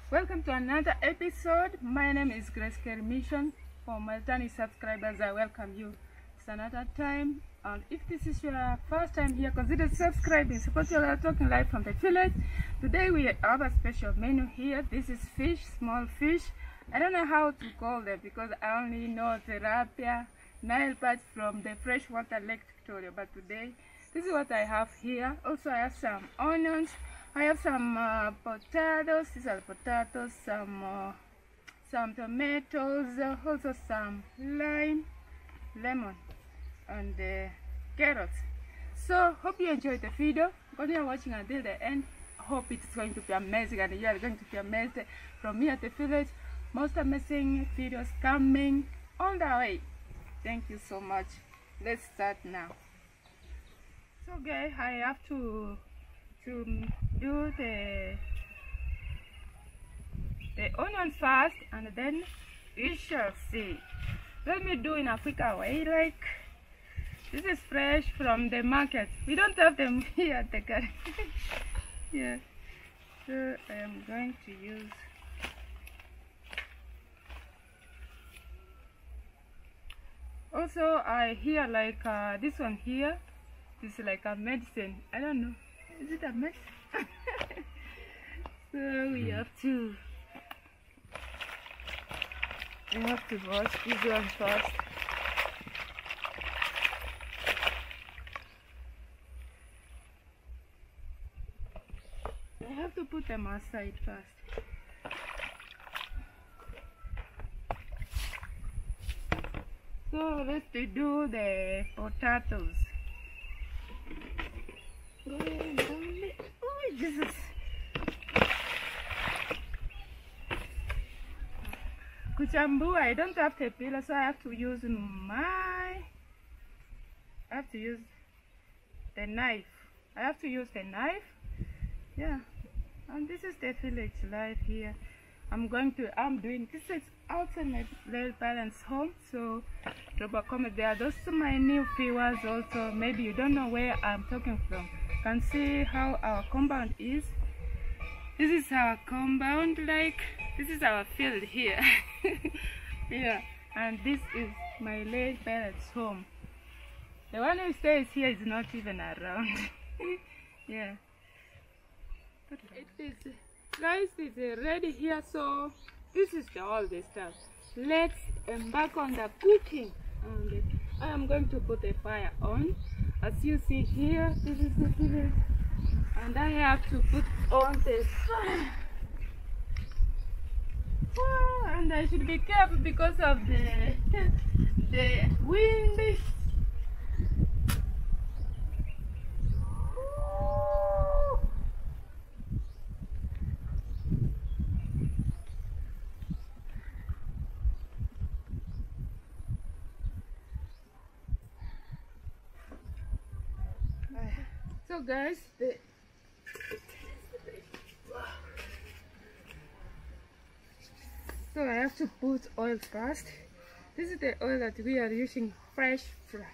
Welcome to another episode. My name is Grace Kerry Mission. For my returning subscribers, I welcome you. It's another time, and if this is your first time here, consider subscribing. Suppose you are talking live from the village. Today we have a special menu here. This is fish, small fish. I don't know how to call them because I only know tilapia, Nile perch from the freshwater Lake Victoria. But today, this is what I have here. Also, I have some onions. I have some potatoes. These are potatoes. Some tomatoes. Also some lemon, and carrots. So hope you enjoyed the video. Continue watching until the end. Hope it's going to be amazing, and you are going to be amazed from me at the village. Most amazing videos coming on the way. Thank you so much. Let's start now. So guys, I have to do the onions first, and then we shall see. Let me do in a quicker way. Like, this is fresh from the market. We don't have them here at the garden. Yeah. So I am going to use also I hear like this one here. This is like a medicine. I don't know. Is it a medicine? So we have to wash this one first. I have to put them aside first. So let's do the potatoes. Oh, Jesus. Kuchambua, I don't have the peeler, so I have to use the knife. I have to use the knife. Yeah. And this is the village life here. I'm doing this is outside my little parents' home, so drop a comment there. Those are my new viewers also. Maybe you don't know where I'm talking from. You can see how our compound is. This is our compound, like this is our field here. Yeah, and this is my late parents' home. The one who stays here is not even around. Yeah. But it is, guys, it's ready here, so this is all the stuff. Let's embark on the cooking. And I am going to put the fire on. As you see here, this is the village, and I have to put on the fire. And I should be careful because of the wind. So guys, so I have to put oil first. This is the oil that we are using, fresh fry.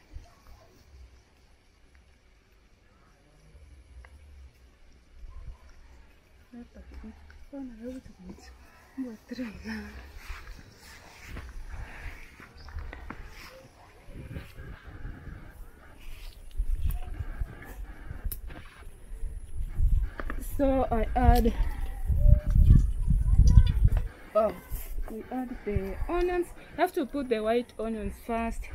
So I add, we add the onions. I have to put the white onions first.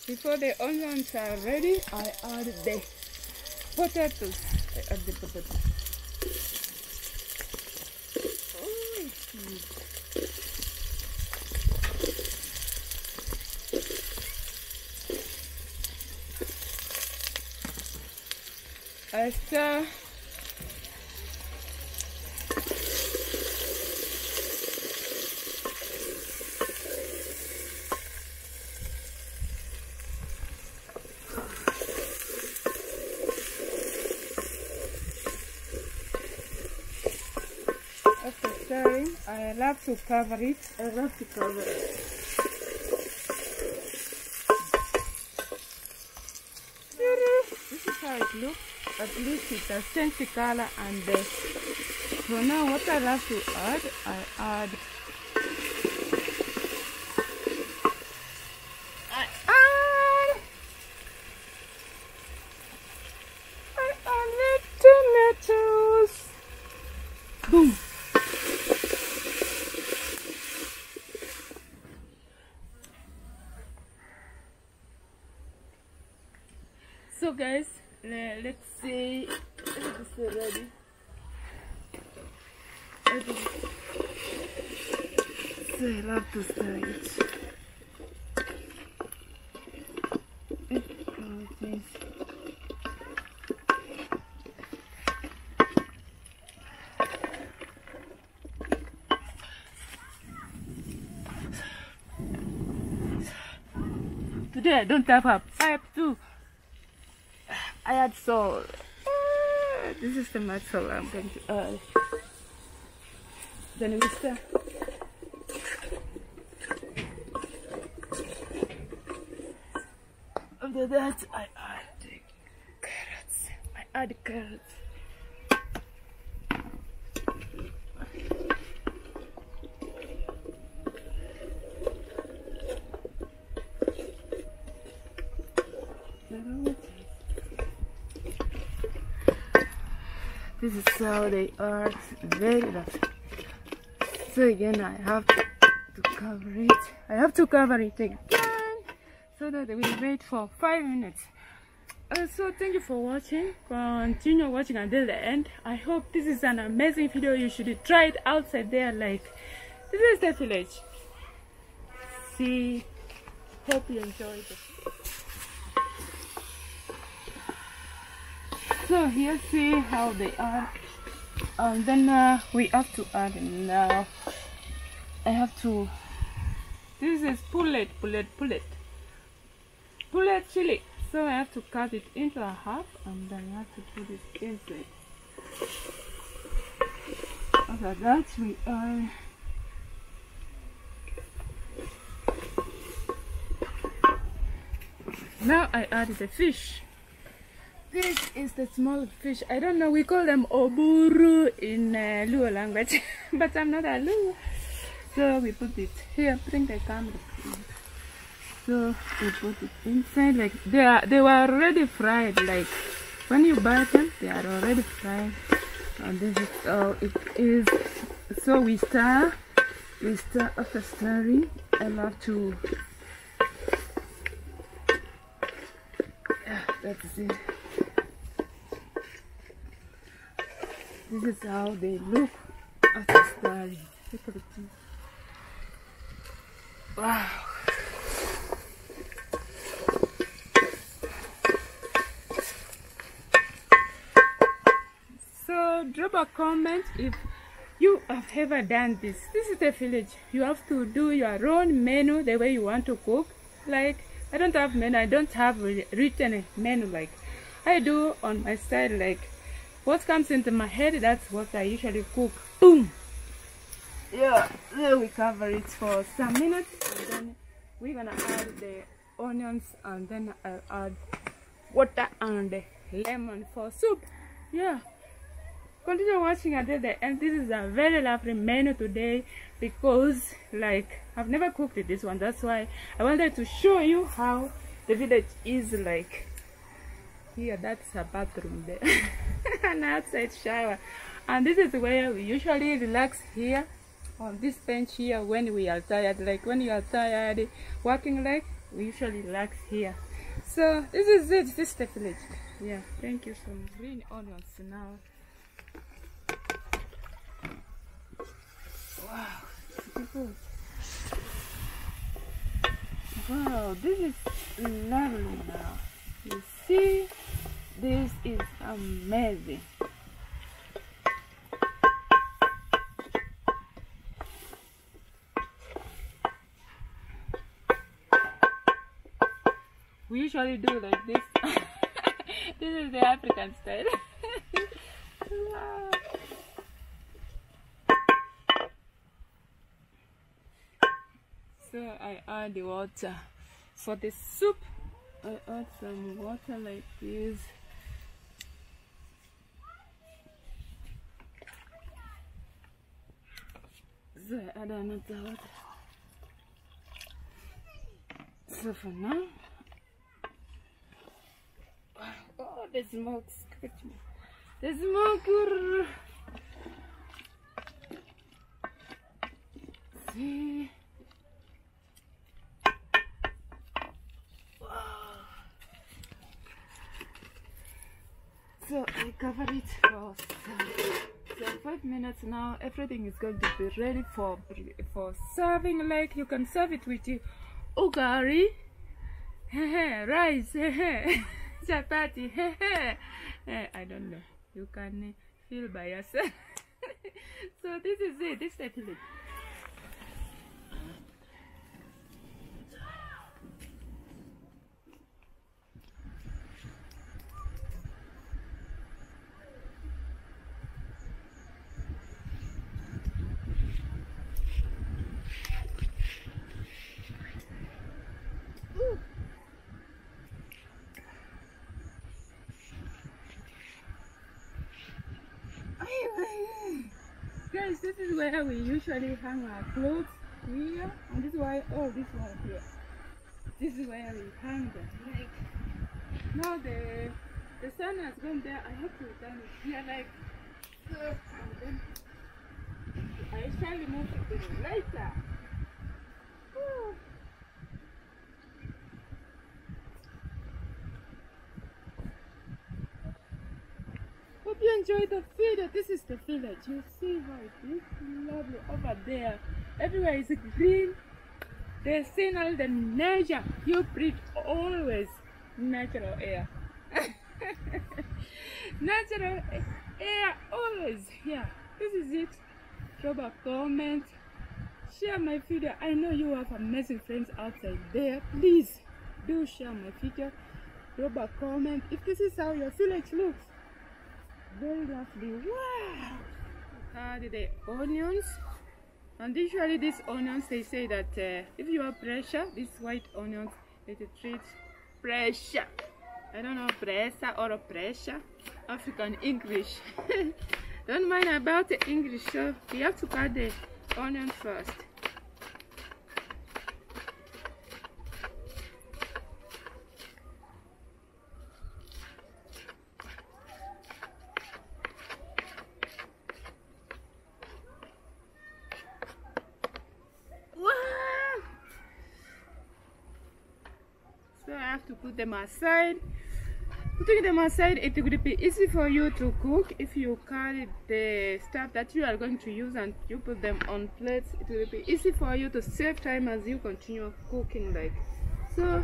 Before the onions are ready, I add the potatoes. I add the potatoes. I stir. After stirring, I love to cover it. look, at least it has changed the color. And so now what I have to add, I add tomatoes. Boom. So guys, let's see if it's ready. So I love to stir it. Today I don't have a pipe too. I add salt. This is the much salt I'm going to add. Then we stir. After that, I add carrots. I add carrots. This is how they are, very rough. So again, I have to cover it. I have to cover it again so that we will wait for 5 minutes. So thank you for watching. Continue watching until the end. I hope this is an amazing video. You should try it outside there. Like, this is the village. See, hope you enjoyed it. So here, see how they are. And then we have to add now. I have to. This is pullet chili. So I have to cut it into a half, and then I have to put it inside. After that, we are. Now I add the fish. This is the small fish. I don't know, we call them oburu in Luo language, but I'm not a Luo. So we put it here. Bring the camera, please. So we put it inside. Like they were already fried. Like when you buy them, they are already fried. And this is how it is. So we stir. After stirring. I love to. Yeah, that's it. This is how they look after stirring. Look at it. Wow. So drop a comment if you have ever done this. This is the village. You have to do your own menu the way you want to cook. Like, I don't have menu. I don't have written menu like I do on my side. Like, what comes into my head, that's what I usually cook. Boom! Yeah, then we cover it for some minutes, and then we're gonna add the onions, and then I'll add water and lemon for soup. Yeah, continue watching until the end. This is a very lovely menu today because, like, I've never cooked this one. That's why I wanted to show you how the village is like. Here, that's a bathroom there. An outside shower, and this is where we usually relax, here on this bench here when we are tired. Like when you are tired working, like we usually relax here. So this is it. This is the village. Yeah, thank you. Some green onions now. Wow, beautiful. Wow, this is lovely now. You see, this is amazing. We usually do like this. This is the African style. Wow. So I add the water for the soup. I add some water like this. So I add another water. So for now, oh, the smoke scratch me. The smoke. See. So I cover it for 5 minutes now. Everything is going to be ready for serving. Like you can serve it with ugari, rice, chapati. I don't know. You can feel by yourself. So this is it. This is the filling. Guys, this is where we usually hang our clothes here, and this is why all this one here. This is where we hang them. Like now the sun has gone there. I have to return it here like so, and then I shall remove it later. Ooh. Hope you enjoyed the video. This is the village. You see how it is lovely over there. Everywhere is green. They've seen all the nature. You breathe always natural air. Natural air always. Yeah, this is it. Drop a comment. Share my video. I know you have amazing friends outside there. Please do share my video. Drop a comment if this is how your village looks. Very lovely. Wow! Add the onions, and usually these onions, they say that if you have pressure, these white onions, it treats pressure. I don't know, pressure or pressure, African English. Don't mind about the English. So we have to cut the onion first. So I have to put them aside. Putting them aside, it will be easy for you to cook. If you carry the stuff that you are going to use and you put them on plates, it will be easy for you to save time as you continue cooking. Like so,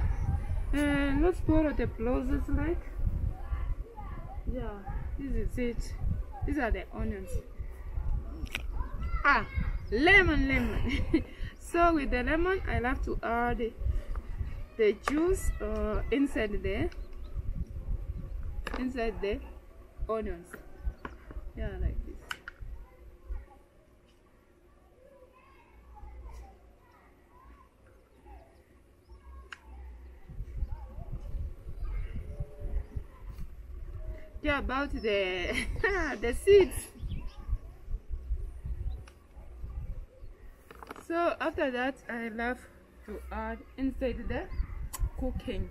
let's borrow the clothes. Like yeah, this is it. These are the onions. Lemon. So with the lemon, I'll have to add the juice inside the onions. Yeah, like this. Yeah, about the the seeds. So after that, I love to add inside the cooking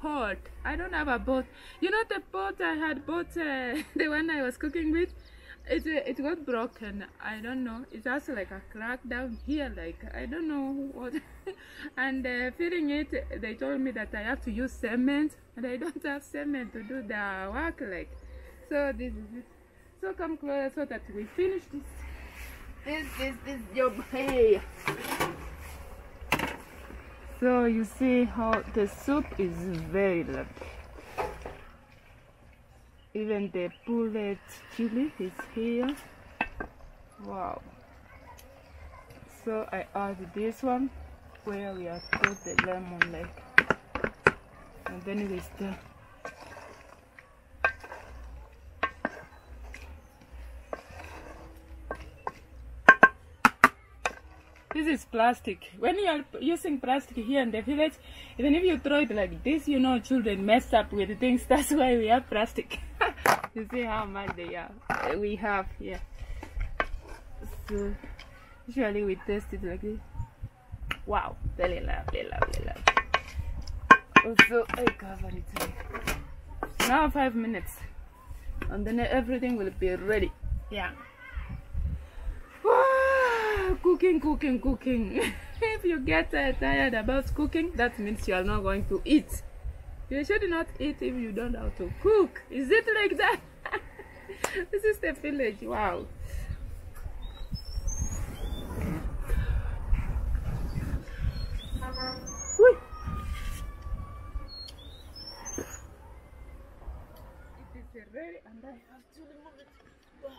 pot. I don't have a pot. You know the pot I had bought, the one I was cooking with, it got broken. I don't know, it's also like a crack down here, like I don't know what. And filling it, they told me that I have to use cement, and I don't have cement to do the work. Like so this is it. So come closer so that we finish this job. Hey, so you see how the soup is very lovely. Even the bullet chili is here. Wow. So I add this one where we have put the lemon, like, and then we stir. This is plastic. When you are using plastic here in the village, even if you throw it like this, you know children mess up with things. That's why we have plastic. You see how much we have here. So Usually we taste it like this. Wow, very lovely, lovely, lovely. Also, I cover it. Now 5 minutes, and then everything will be ready. Yeah. Cooking, cooking, cooking. If you get tired about cooking, that means you are not going to eat. You should not eat if you don't know how to cook. Is it like that? This is the village. Wow. Whee! It is ready and I have to remove it. Wow.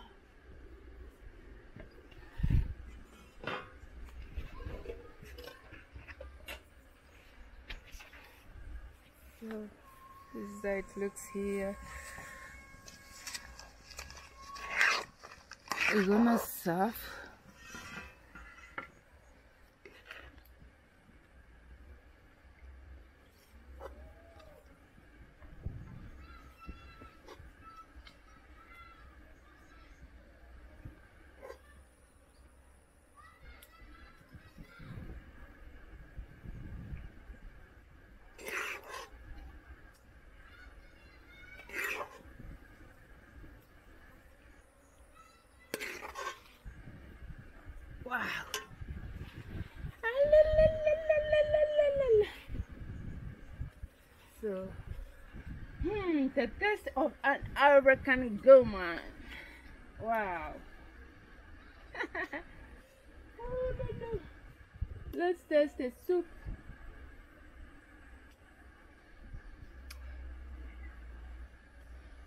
So this is how it looks here. We're gonna serve. Wow. So, the taste of an African gourmand. Wow. Oh, no. Let's taste the soup.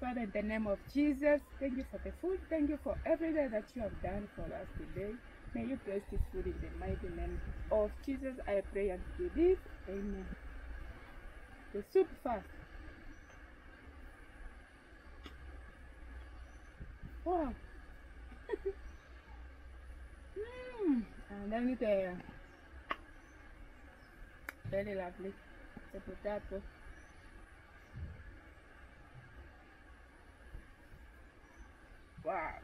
Father, in the name of Jesus, thank you for the food. Thank you for everything that you have done for us today. May you bless this food in the mighty name of Jesus. I pray and believe. Amen. The soup first. Wow. And then the very lovely the potato. Wow.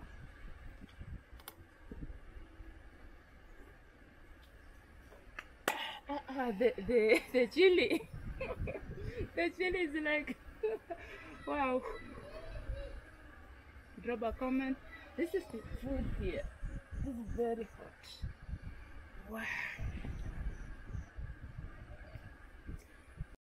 The chili. The chili is like wow. Drop a comment. This is the food here. This is very hot. Wow.